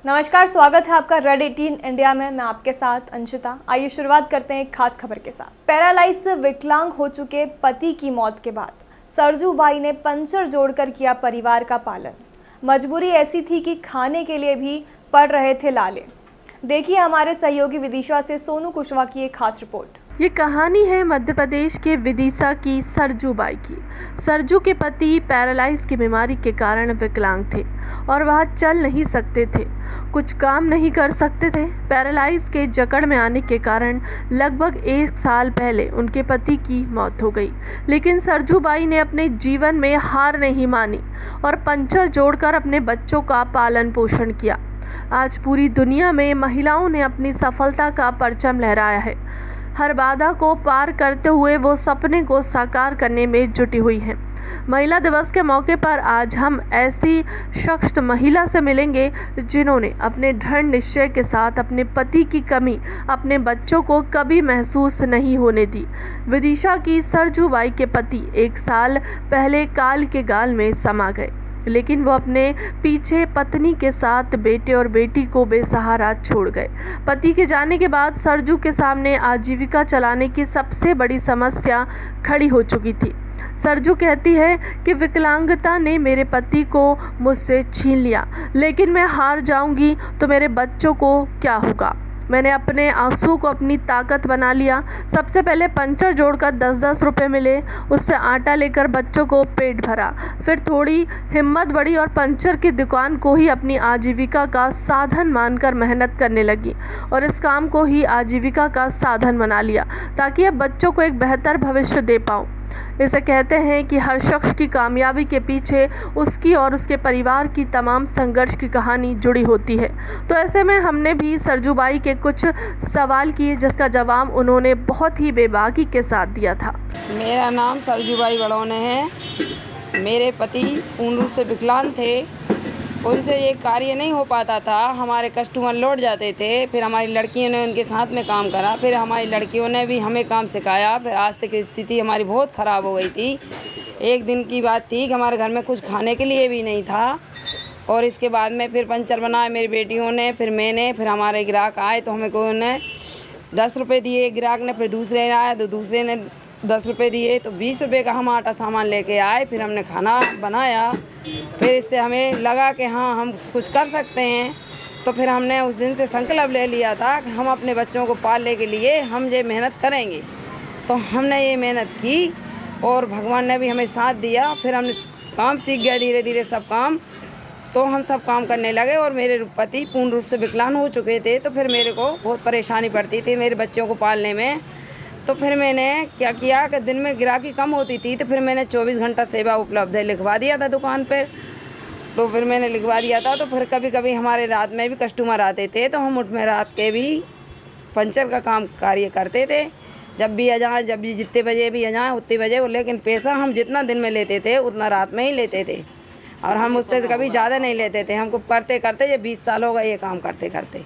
नमस्कार, स्वागत है आपका रेड 18 इंडिया में। मैं आपके साथ अंशिता। आइए शुरुआत करते हैं एक खास खबर के साथ। पैरालाइज से विकलांग हो चुके पति की मौत के बाद सरजू बाई ने पंचर जोड़कर किया परिवार का पालन। मजबूरी ऐसी थी कि खाने के लिए भी पड़ रहे थे लाले। देखिए हमारे सहयोगी विदिशा से सोनू कुशवाहा की एक खास रिपोर्ट। ये कहानी है मध्य प्रदेश के विदिशा की सरजू बाई की। सरजू के पति पैरालाइज की बीमारी के कारण विकलांग थे और वह चल नहीं सकते थे, कुछ काम नहीं कर सकते थे। पैरालाइज के जकड़ में आने के कारण लगभग 1 साल पहले उनके पति की मौत हो गई, लेकिन सरजू बाई ने अपने जीवन में हार नहीं मानी और पंचर जोड़कर अपने बच्चों का पालन पोषण किया। आज पूरी दुनिया में महिलाओं ने अपनी सफलता का परचम लहराया है। हर बाधा को पार करते हुए वो सपने को साकार करने में जुटी हुई हैं। महिला दिवस के मौके पर आज हम ऐसी सशक्त महिला से मिलेंगे जिन्होंने अपने दृढ़ निश्चय के साथ अपने पति की कमी अपने बच्चों को कभी महसूस नहीं होने दी। विदिशा की सरजू बाई के पति 1 साल पहले काल के गाल में समा गए, लेकिन वो अपने पीछे पत्नी के साथ बेटे और बेटी को बेसहारा छोड़ गए। पति के जाने के बाद सरजू के सामने आजीविका चलाने की सबसे बड़ी समस्या खड़ी हो चुकी थी। सरजू कहती है कि विकलांगता ने मेरे पति को मुझसे छीन लिया, लेकिन मैं हार जाऊंगी तो मेरे बच्चों को क्या होगा। मैंने अपने आंसू को अपनी ताकत बना लिया। सबसे पहले पंचर जोड़कर 10-10 रुपये मिले, उससे आटा लेकर बच्चों को पेट भरा। फिर थोड़ी हिम्मत बढ़ी और पंचर की दुकान को ही अपनी आजीविका का साधन मानकर मेहनत करने लगी और इस काम को ही आजीविका का साधन बना लिया ताकि अब बच्चों को एक बेहतर भविष्य दे पाऊँ। इसे कहते हैं कि हर शख्स की कामयाबी के पीछे उसकी और उसके परिवार की तमाम संघर्ष की कहानी जुड़ी होती है। तो ऐसे में हमने भी सरजू बाई के कुछ सवाल किए, जिसका जवाब उन्होंने बहुत ही बेबाकी के साथ दिया था। मेरा नाम सरजू बाई बड़ौने है। मेरे पति पूर्ण रूप से विकलांग थे, उनसे ये कार्य नहीं हो पाता था। हमारे कस्टमर लौट जाते थे, फिर हमारी लड़कियों ने उनके साथ में काम करा, फिर हमारी लड़कियों ने भी हमें काम सिखाया। फिर आज तक की स्थिति हमारी बहुत ख़राब हो गई थी। एक दिन की बात थी कि हमारे घर में कुछ खाने के लिए भी नहीं था और इसके बाद में फिर पंचर बनाया मेरी बेटियों ने, फिर मैंने, फिर हमारे ग्राहक आए तो हमें कोई ने 10 रुपये दिए ग्राहक ने, फिर दूसरे आए तो दूसरे ने 10 रुपये दिए, तो 20 रुपये का हम आटा सामान लेके आए। फिर हमने खाना बनाया। फिर इससे हमें लगा कि हाँ हम कुछ कर सकते हैं, तो फिर हमने उस दिन से संकल्प ले लिया था कि हम अपने बच्चों को पालने के लिए हम ये मेहनत करेंगे। तो हमने ये मेहनत की और भगवान ने भी हमें साथ दिया। फिर हमने काम सीख गया धीरे धीरे सब काम, तो हम सब काम करने लगे और मेरे पति पूर्ण रूप से विकलांग हो चुके थे, तो फिर मेरे को बहुत परेशानी पड़ती थी मेरे बच्चों को पालने में। तो फिर मैंने क्या किया कि दिन में ग्राहकी कम होती थी, तो फिर मैंने 24 घंटा सेवा उपलब्ध है लिखवा दिया था दुकान पर। तो फिर मैंने लिखवा दिया था, तो फिर कभी कभी हमारे रात में भी कस्टमर आते थे, तो हम उसमें रात के भी पंचर का काम कार्य करते थे। जब भी आ जाए, जब भी जितने बजे भी आ जाए उतने बजे, लेकिन पैसा हम जितना दिन में लेते थे उतना रात में ही लेते थे और हम उससे कभी ज़्यादा नहीं लेते थे। हमको करते करते ये 20 साल हो गए ये काम करते करते।